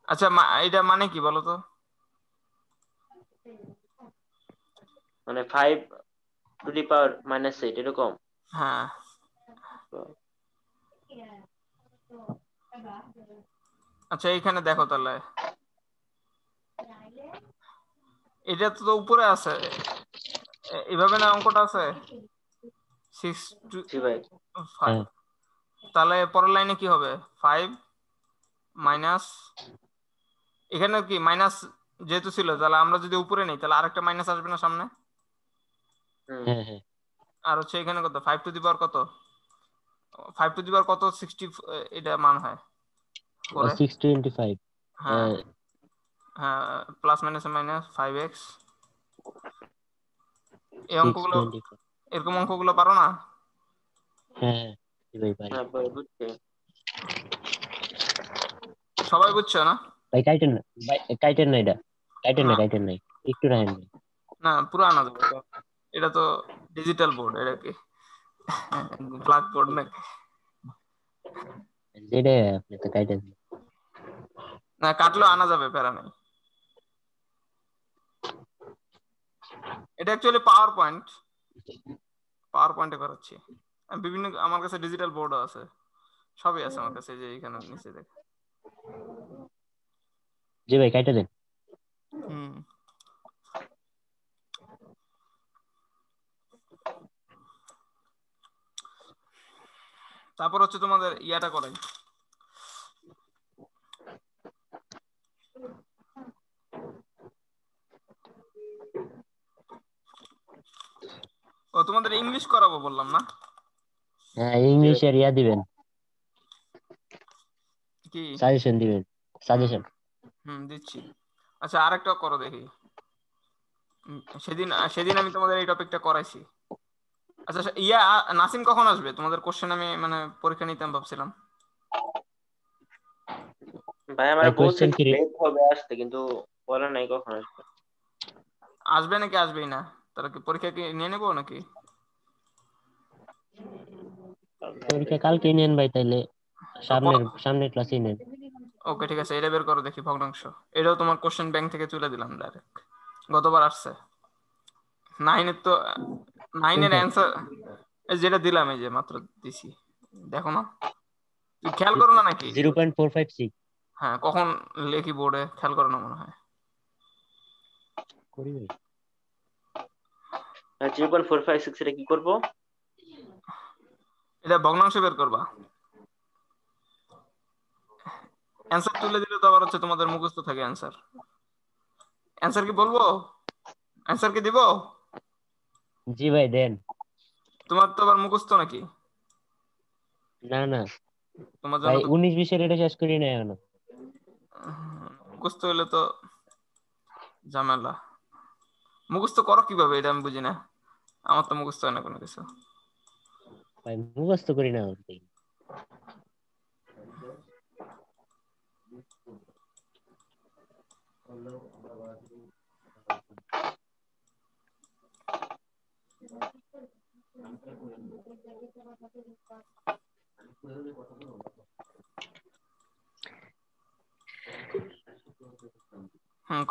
আচ্ছা এটা মানে কি বলো তো? মানে 5^-8 এরকম। হ্যাঁ। তো আচ্ছা এইখানে দেখো তাহলে, এটা তো উপরে আছে, এভাবে না অঙ্কটা আছে, 6 জি ভাই। to 5। হ্যাঁ তাহলে পরের লাইনে কি হবে? 5 মাইনাস, এখানে কি মাইনাস যেহেতু ছিল, তাহলে আমরা যদি উপরে নেই তাহলে আরেকটা মাইনাস আসবে না সামনে? হুম। হ্যাঁ হ্যাঁ। আর হচ্ছে এখানে কত, 5 টু দি পাওয়ার কত, 5 টু দি পাওয়ার কত, 60, এটা মান হয় 4-এ। 625। হ্যাঁ হ্যাঁ, প্লাস মাইনাস মাইনাস 5x। এই সিক্স অঙ্কগুলো, টোয়েন্টি ফাইভ এরকম অঙ্কগুলো পারো না? হ্যাঁ হ্যাঁ, জি ভাই পারি। হ্যাঁ ভাই বুঝছি। সবাই বুঝছো না? ভাই কাইটেন না ভাই, কাইটেন না, এটা কাইটেন না, না কাইটেন নাই, একটু রাখেন ভাই। না, পুরো আনা যাবে তো। এটা তো ডিজিটাল বোর্ড, এটা কি ব্ল্যাক বোর্ড নাকি? যেটা আপনি তো কাইটেন। না কাটলেও আনা যাবে, প্যারা নেই। এটা অ্যাকচুয়ালি পাওয়ার পয়েন্ট, পাওয়ার পয়েন্টে করাচ্ছি। বিভিন্ন আমার কাছে ডিজিটাল বোর্ডও আছে, সবই আছে আমার কাছে, এই যে এখানে নিচে দেখ। জি ভাই কাইটে দেন। হুম। তারপর হচ্ছে তোমাদের ইয়াটা করাই, ও তোমাদের ইংলিশ করাবো বললাম না? হ্যাঁ জি ভাই। ইংলিশের ইয়া দিবেন, কি? সাজেশন দিবেন, হুম সাজেশন। দিচ্ছি। আচ্ছা আরেকটা করো দেখি। সেদিন সেদিন আমি তোমাদের এই টপিকটা করাইছি। আচ্ছা ইয়া, নাসিম কখন আসবে তোমাদের? কোশ্চেন আমি মানে পরীক্ষা নিতাম ভাবছিলাম। ভাই আমার ভাই বলছে কোয়েশ্চেন কি কি লেট হবে আসতে, কিন্তু বলে নাই কখন আসবে। আসবে নাকি আসবেই না? তাহলে কি পরীক্ষা কি নিয়ে নেবো নাকি? পরীক্ষা কালকে নেন ভাই তাইলে, তো সামনের ক্লাসেই নেন। ওকে ঠিক আছে, এটা বের করো দেখি ভগ্নাংশ। এটাও তোমার কোশ্চেন ব্যাংক থেকে তুলে দিলাম ডাইরেক্ট, গতবার আসছে। নাইনের তো, নাইনের কোনটা? অ্যান্সার যেটা দিলাম, এই যে মাত্র দিছি, দেখো না? তুই খেয়াল করো না নাকি? 0.456 হ্যাঁ, কখন লেখি বোর্ডে খেয়াল করো না মনে হয়। করি ভাই। 3.456 এটা কি করবো? এটা ভগ্নাংশ বের করবা। অ্যান্সার তুলে দিলে তো আবার হচ্ছে তোমাদের মুখস্থ থাকে অ্যান্সার। অ্যান্সার কি বলবো? অ্যান্সার কি দিব? জি ভাই দেন। তোমার তো আবার মুখস্থ নাকি? না না তোমার জন্য ভাই, তো 19-20 এটা শেষ করি না এখনো। মুখস্থ হইলে তো ঝামেলা। মুখস্থ করো কিভাবে এটা আমি বুঝি না, আমার তো মুখস্থ হয় না কোনো কিছু। ভাই মুখস্থ করি না বলতে।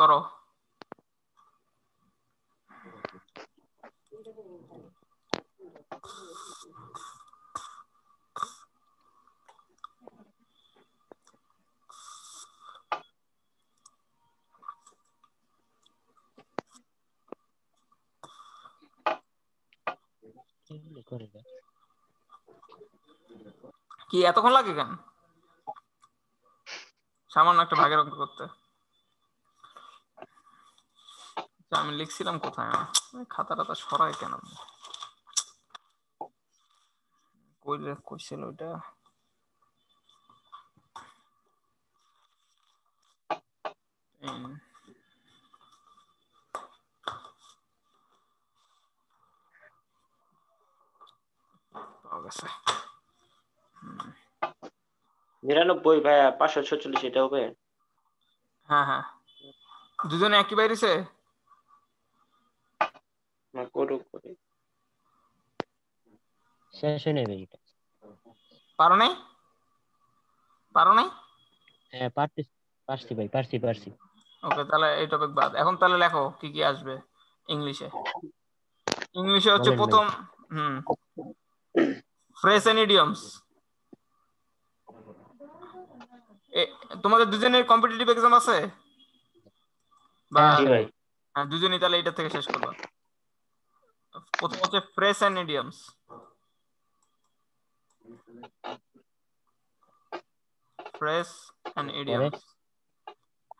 করো। করে না। কি এতক্ষণ লাগে কেন সামান্য একটা ভাগের অঙ্ক করতে? আচ্ছা, আমি লিখছিলাম কোথায়, খাতা টাতা সরাই কেন? কইছিল ওটা পাওয়া গেছে 99 ভাইয়া 546 এটা হবে? হ্যাঁ দুজনে একই বাইরেছে না করুক করে। শেষ হয়ে নেবে এটা। পারো নাই হ্যাঁ পারছি ভাই, পারছি। ওকে, তাহলে এই টপিক বাদ। এখন তাহলে লেখো কি কি আসবে ইংলিশে হচ্ছে বলেন ভাই। প্রথম ফ্রেজ এন্ড ইডিয়মস। তোমাদের দুজনের কম্পিটিটিভ এক্সাম আছে বা হ্যাঁ জি আছে ভাই। ভাই। হ্যাঁ, দুজনই তাহলে এটা থেকে শেষ করবা। প্রথম হচ্ছে phrase and idioms. Phrase and পরে ইডিয়মস।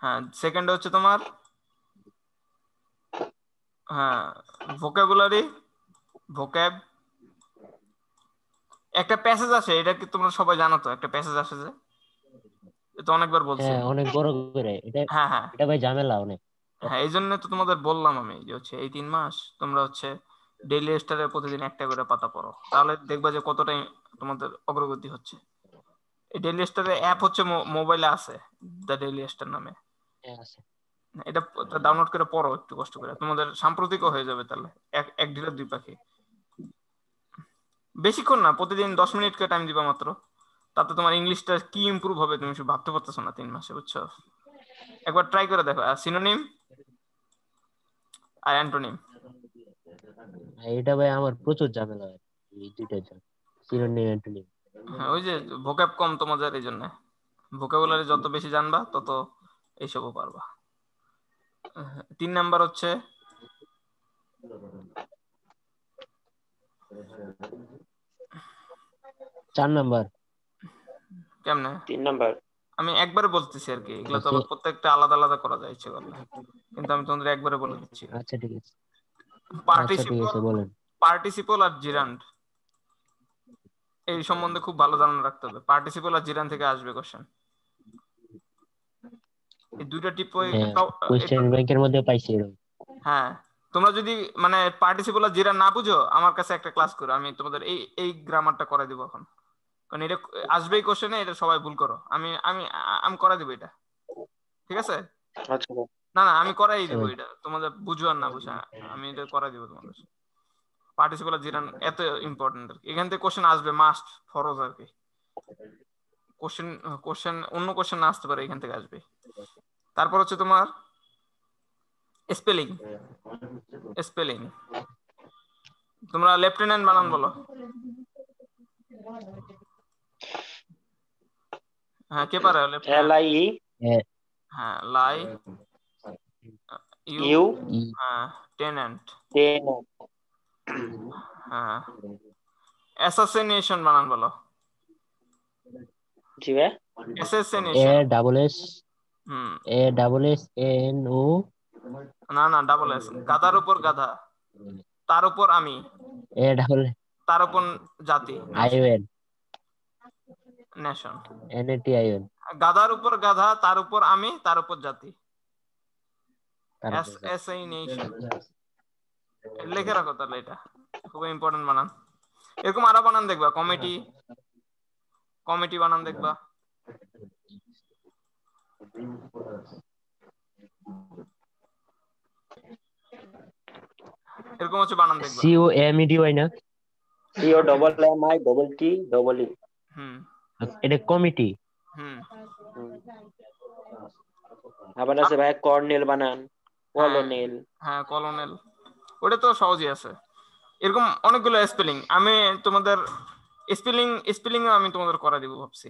হ্যাঁ, সেকেন্ড হচ্ছে তোমার ভোকাবুলারি, ভোক্যাব। একটা প্যাসেজ আছে, এটা কি তোমরা সবাই জানো? তো একটা প্যাসেজ আছে যে এটা অনেকবার বলছি হ্যাঁ আমি। অনেক বড় করে এটা। হ্যাঁ এটা ভাই ঝামেলা অনেক। এই জন্য তো তোমাদের বললাম আমি যে হচ্ছে এই 3 মাস তোমরা হচ্ছে ডেইলি স্টারে প্রতিদিন একটা করে পাতা পড়ো, তাহলে দেখবা যে কতটাই তোমাদের অগ্রগতি হচ্ছে। এই ডেইলি স্টারের অ্যাপ হচ্ছে মোবাইলে আছে, দ্য ডেইলি স্টার নামে। হ্যাঁ আছে। এটা ডাউনলোড করে পড়ো একটু কষ্ট করে, তোমাদের সাম্প্রতিকও হয়ে যাবে তাহলে। এক ঢিলে 2 পাখি। বেশিক্ষণ না, প্রতিদিন 10 মিনিট করে টাইম দিবা মাত্র। তাতে তোমার ইংলিশটা কি ইমপ্রুভ হবে তুমি শুধু ভাবতে পারতেছো না 3 মাসে, বুঝছো? একবার ট্রাই করে দেখো। সিনোনিম আর অ্যান্টোনিম। আর এটা ভাই আমার প্রচুর ঝামেলা হয় এই দুইটার জন্য, সিনোনিম অ্যান্টোনিম। হ্যাঁ, ওই যে ভোক্যাব কম তোমাদের, এই জন্য। ভোকাবুলারি যত বেশি জানবা তত এইসবও পারবা। 3 নাম্বার হচ্ছে 4 নাম্বার কেমনে, 3 নাম্বার। আমি একবারে বলতেছি আর কি, এগুলো তো হচ্ছে। আবার প্রত্যেকটা আলাদা আলাদা করা যায় ইচ্ছে করলে, কিন্তু আমি তোমাদের একবারে বলে দিচ্ছি। আচ্ছা ঠিক আছে। আচ্ছা ঠিক পার্টিসিপল, আছে বলেন। আর জিরান্ড, এই সম্বন্ধে খুব ভালো ধারণা রাখতে হবে। পার্টিসিপল আর জিরান থেকে আসবে কোশ্চেন। এই দুইটা টিপ হ্যাঁ কোয়েশ্চেন ব্যাংকের মধ্যে পাইছি এরকম। হ্যাঁ, তোমরা যদি মানে পার্টিসিপল আর জিরান না বুঝো, আমার কাছে একটা ক্লাস করো, আমি তোমাদের এই এই গ্রামারটা করে দিব এখন। কারণ এটা আসবেই কোশ্চেনে, এটা সবাই ভুল করো। আমি আমি আমি করে দিব এটা, ঠিক আছে? আচ্ছা ভাই। না আমি করাই আচ্ছা দিব ভাই। এটা, তোমাদের বুঝো আর না বুঝা, আমি এটা করাই দিব তোমাদের। পার্টিসিপল আর জিরান এত ইম্পর্টেন্ট আর কি, এখান থেকে কোশ্চেন আসবে, মাস্ট ফরজ আর কি। কোশ্চেন অন্য কোশ্চেন না আসতে পারে, এখান থেকে আসবে। তারপর হচ্ছে তোমার স্পেলিং। স্পেলিং তোমরা লেফটেন্যান্ট বানান বলো। হ্যাঁ, কে পারে লেফটেন্যান্ট? LIE হ্যাঁ, লাই, ইউ, ইউ হ্যাঁ, টেনেন্ট, টেন। হ্যাঁ। অ্যাসাসিনেশন বানান বলো। জি ভাই। এ অ্যাসাসিনেশন। ডাবল এস, হুম, ASSANO। না ডাবল এস। গাধার উপর গাধা, তার উপর আমি, এ ডাবল তার উপর জাতি, নেশন। ION nation. NATION। গাধার উপর গাধা, তার উপর আমি, তার উপর জাতি। তারপর অ্যাসাসিনেশন লিখে রাখো তাহলে, এটা খুব ইম্পর্টেন্ট বানান। এরকম আরো বানান দেখবা, কমিটি বানান দেখবা। এরকম হচ্ছে বানান দেখবা। COMEDY না? COMMITTE। হুম এটা কমিটি। হুম আবার আছে ভাই কর্নেল বানান, হ্যাঁ কলোনেল। হ্যাঁ, কলোনেল, ওটা তো সহজই আছে। এরকম অনেকগুলো স্পেলিং আমি তোমাদের, স্পেলিং আমি তোমাদের করা দিব ভাবছি।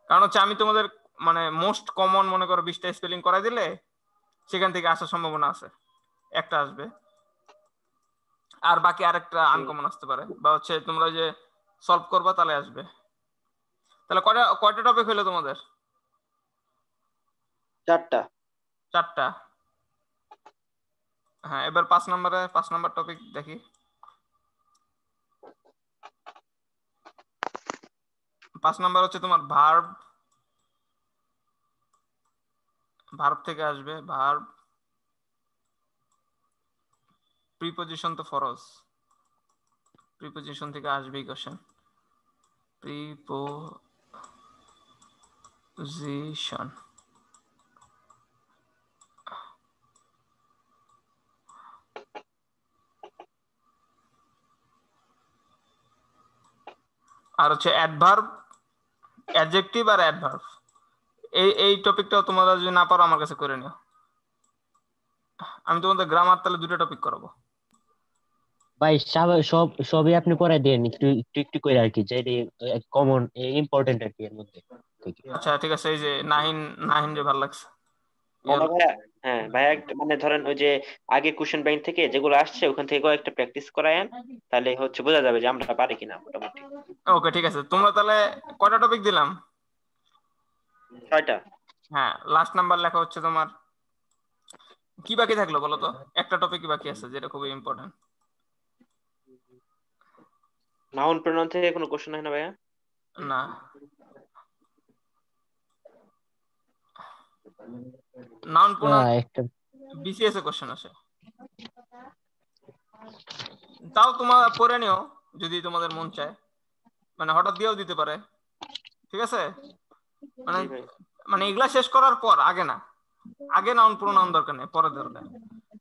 কারণ হচ্ছে আমি তোমাদের মানে মোস্ট কমন মনে করো 20টা স্পেলিং করাই দিলে সেখান থেকে আসার সম্ভাবনা আছে, একটা আসবে। আর বাকি আরেকটা আনকমন আসতে পারে, বা হচ্ছে তোমরা যে সলভ করবা তাহলে আসবে। তাহলে কয়টা কয়টা টপিক হলো তোমাদের? 4টা। 4টা। হ্যাঁ, এবার 5 নাম্বার টপিক দেখি। 5 নাম্বার হচ্ছে তোমার ভার্ব, ভার্ব থেকে আসবে ভার্ব, প্রিপজিশন তো ফরজ, প্রিপজিশন থেকে আসবেই কোশ্চেন, প্রিপজিশন। আর হচ্ছে অ্যাডভার্ব, অ্যাডজেক্টিভ আর অ্যাডভার্ব। এই টপিকটাও তোমরা যদি না পারো আমার কাছে করে নিও, আমি তোমাদের গ্রামার তাহলে 2টা টপিক করাবো। ভাই সবই আপনি পড়াই দেন একটু একটু একটু করে আর কি, যে কমন ইম্পর্টেন্ট আর কি এর মধ্যে থেকে। আচ্ছা ঠিক আছে, এই যে নাহিন, নাহিন যে ভালো লাগছে। মানে ভাইয়া, হ্যাঁ ভাইয়া, মানে ধরেন ওই যে আগে কোশ্চেন ব্যাংক থেকে যেগুলো আসছে ওখান থেকে একটা প্র্যাকটিস করায়েন, তাহলে হচ্ছে বোঝা যাবে যে আমরা পারি কিনা মোটামুটি। ওকে ঠিক আছে, তোমরা তাহলে কয়টা টপিক দিলাম? 6টা। হ্যাঁ, লাস্ট নাম্বার লেখা হচ্ছে তোমার, কি বাকি থাকলো বলো তো? একটা টপিক বাকি আছে যেটা খুবই ইম্পর্টেন্ট। নাউন প্রোনাউন থেকে কোনো কোশ্চেন হয় না ভাইয়া? না, নাউন প্রোনাউন একটা বিসিএস এ কোশ্চেন আসে, তাও তোমরা পড়ে নিও যদি তোমাদের মন চায়, মানে হঠাৎ দিয়েও দিতে পারে, ঠিক আছে? মানে জি ভাই। মানে এগুলা শেষ করার পর, আগে না, আগে নাউন প্রোনাউন দরকার নেই, পরে দরকার।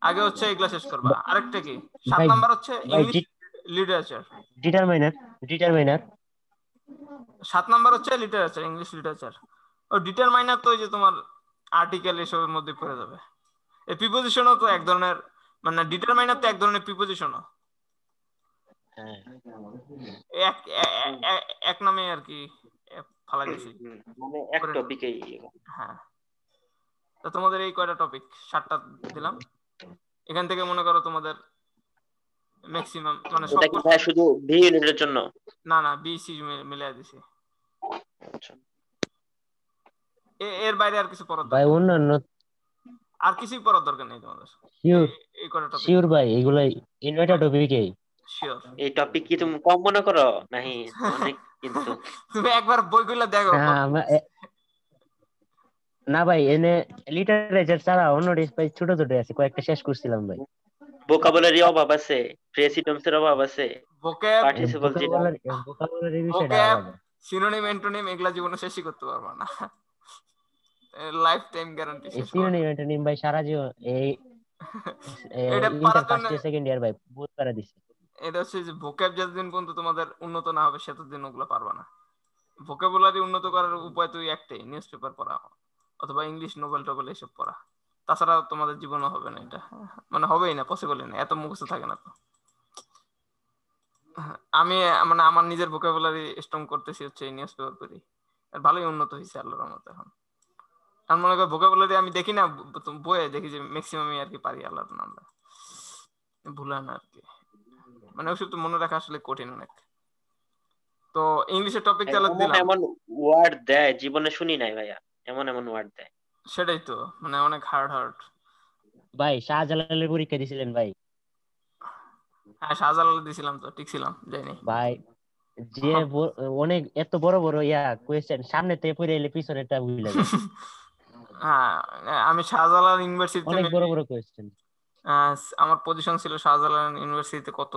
আগে হচ্ছে এগুলা শেষ করবা। আরেকটা কি, 7 ভাই নাম্বার হচ্ছে ভাই English literature. Determiner determiner 7 number হচ্ছে লিটারেচার, ইংলিশ লিটারেচার। ওই ডিটারমাইনার তো ওই যে তোমার আর্টিকেল এসবের মধ্যে পড়ে যাবে। এই প্রিপোজিশনও তো এক ধরনের, মানে ডিটারমাইনার তো এক ধরনের প্রিপোজিশনও, হ্যাঁ এক এক নামে আর কি ফালাই দিছি মানে এক করে। টপিকেই। হ্যাঁ, তো তোমাদের এই কয়টা টপিক, 7টা দিলাম। এখান থেকে মনে করো তোমাদের ম্যাক্সিমাম মানে সব এটা কি ভাই শুধু বি ইউনিটের জন্য? না না, বি সি মিলাই দিছি। আচ্ছা। এর বাইরে আর কিছু পড়ার ভাই দরকার নেই, অন্যান্য আর কিছুই পড়ার দরকার নেই তোমাদের। শিওর এই কয়টা টপিক শিওর ভাই এগুলাই ইনভাইটা টপিকে। শিওর। এই টপিক কি তুমি কম মনে করো নাহি? অনেক কিন্তু। তুমি একবার বইগুলো দেখো। হ্যাঁ না ভাই এনে লিটারেচার ছাড়া অন্য ভাই ছোট ছোট আছে, কয়েকটা শেষ করছিলাম ভাই। ভোকাবুলারি অভাব আছে, প্রেসিডেন্সের অভাব আছে, ভোক্যাব, পার্টিসিপল যেটা। ভোকাবুলারি বিষয়টা ভোক্যাব, আলাদা। সিনোনিম এন্টোনিম এগুলা জীবনে শেষই করতে পারবা না, লাইফ টাইম গ্যারান্টি এই শেষ হওয়ার না। সিনোনিম অ্যান্টোনিম ভাই সারা জীবন এই এটা ইন্টার পারার জন্য, ফার্স্ট ইয়ার সেকেন্ড ইয়ার ভাই বহুত প্যারা দিছে। এটা হচ্ছে যে ভোক্যাব যতদিন পর্যন্ত তোমাদের উন্নত না হবে সেতদিন ওগুলো পারবা না। ভোকাবুলারি উন্নত করার উপায় তুই একটাই, নিউজ পেপার পড়া অথবা ইংলিশ নোবেল টোবেল এসব পড়া। তাছাড়া তোমাদের জীবনে হবে না এটা, মানে হবেই না, পসিবলই না, এত মুখস্থ থাকে না তো। আমি মানে আমার নিজের ভোকাবুলারি স্ট্রং করতেছি হচ্ছে এই নিউজ পেপার পড়ি, আর ভালোই উন্নত হয়েছে আল্লাহর রহমতে। এখন আমি মনে করি ভোকাবুলারি আমি দেখি না, বইয়ে দেখি যে ম্যাক্সিমামই আর কি পারি আল্লাহর নামে, ভুলান আর কি, মানে ওসব তো মনে রাখা আসলে কঠিন অনেক। তো ইংলিশের টপিক তাহলে এমন দিলাম। এমন ওয়ার্ড দেয় জীবনে শুনি নাই ভাইয়া, এমন এমন ওয়ার্ড দেয়। সেটাই তো, মানে অনেক হার্ড হার্ড। ভাই শাহজালালের পরীক্ষা দিছিলেন ভাই? হ্যাঁ, শাহজালাল দিছিলাম তো, ঠিক ছিলাম, যাইনি। ভাই যে অনেক এত বড় বড় কোয়েশ্চেন সামনে থেকে পড়ে এলে পিছনেরটা ভুলে যায়। হ্যাঁ, আমি শাহজালাল ইউনিভার্সিটিতে অনেক বড় মেবি, বড় কোয়েশ্চেন। আমার পজিশন ছিল শাহজালাল ইউনিভার্সিটিতে কত,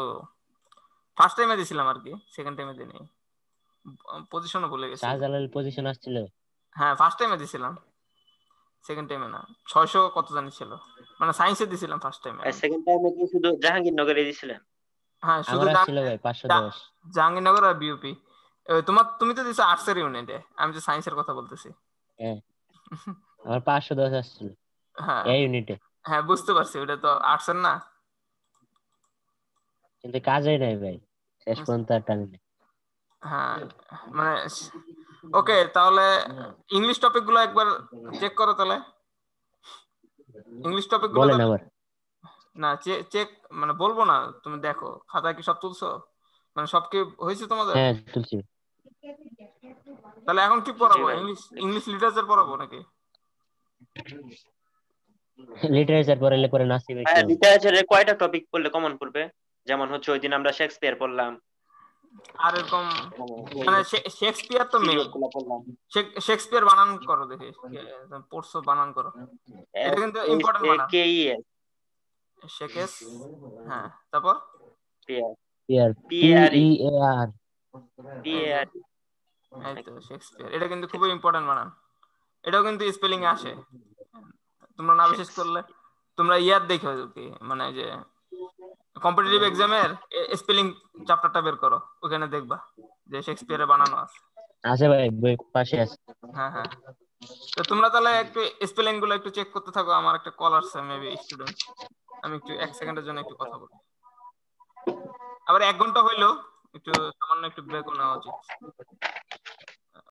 ফার্স্ট টাইমে দিছিলাম আর কি, সেকেন্ড টাইমে দিইনি, পজিশনও ভুলে গেছি। শাহজালাল পজিশন আসছিল। হ্যাঁ, ফার্স্ট টাইমে দিছিলাম, সেকেন্ড টাইমে না। 600 কত জানি ছিল, মানে সায়েন্সে দিছিলাম ফার্স্ট টাইমে। আর সেকেন্ড টাইমে কি শুধু জাহাঙ্গীরনগরে দিছিলেন? হ্যাঁ, শুধু আমার আসছিল ভাই 510। জাহাঙ্গীরনগর আর বিউপি। তুমি তো দিছো আর্টসের ইউনিটে, আমি তো সায়েন্সের কথা বলতেছি। হ্যাঁ আমার 510 আসছিল হ্যাঁ এই ইউনিটে, হ্যাঁ, বুঝতে পারছি, ওটা তো আর্টসের না। কিন্তু কাজই নাই ভাই, শেষ পর্যন্ত আর টানি নাই। হ্যাঁ, মানে ওকে, তাহলে ইংলিশ টপিক গুলো একবার চেক করো তাহলে, ইংলিশ টপিক গুলো বলেন তাহলে। আবার। না, চেক মানে বলবো না, তুমি দেখো খাতায় কি সব তুলছো, মানে সব কি হয়েছে তোমাদের? হ্যাঁ তুলছি। তাহলে এখন কি জি পড়াবো, ভাই। ইংলিশ ইংলিশ লিটারেচার পড়াবো নাকি? লিটারেচার পড়াইলে পরে নাসিবে কি হবে? লিটারেচারের কয়টা টপিক পড়লে কমন পড়বে? যেমন হচ্ছে ওই দিন আমরা শেক্সপিয়ার পড়লাম, আর এরকম মানে শেক্সপিয়ার তো মেইন। গুলো বললাম, শেক্সপিয়ার বানান করো দেখি, পড়ছো বানান করো, এটা কিন্তু ইম্পর্টেন্ট বানান। SAKES, শেকেস, হ্যাঁ, তারপর পিয়ার, PARE, PEAR। এই যে, PARE। এই তো শেক্সপিয়ার, এটা কিন্তু খুবই ইম্পর্টেন্ট বানান, এটাও কিন্তু স্পেলিং এ আসে। তোমরা না বিশেষ করলে তোমরা ইয়ার দেখো কি, মানে যে কম্পিটিটিভ এক্সামের স্পেলিং চ্যাপ্টারটা বের করো, ওখানে দেখবা যে শেক্সপিয়ারে বানানো আছে। আছে ভাই, বই পাশে আছে। হ্যাঁ হ্যাঁ, তো তোমরা তাহলে একটু স্পেলিং গুলো একটু চেক করতে থাকো, আমার একটা কল আসছে মেবি স্টুডেন্ট, আমি একটু 1 সেকেন্ডের জন্য একটু কথা বলি। আবার 1 ঘন্টা হইলো, একটু সামান্য একটু ব্রেকও নেওয়া উচিত।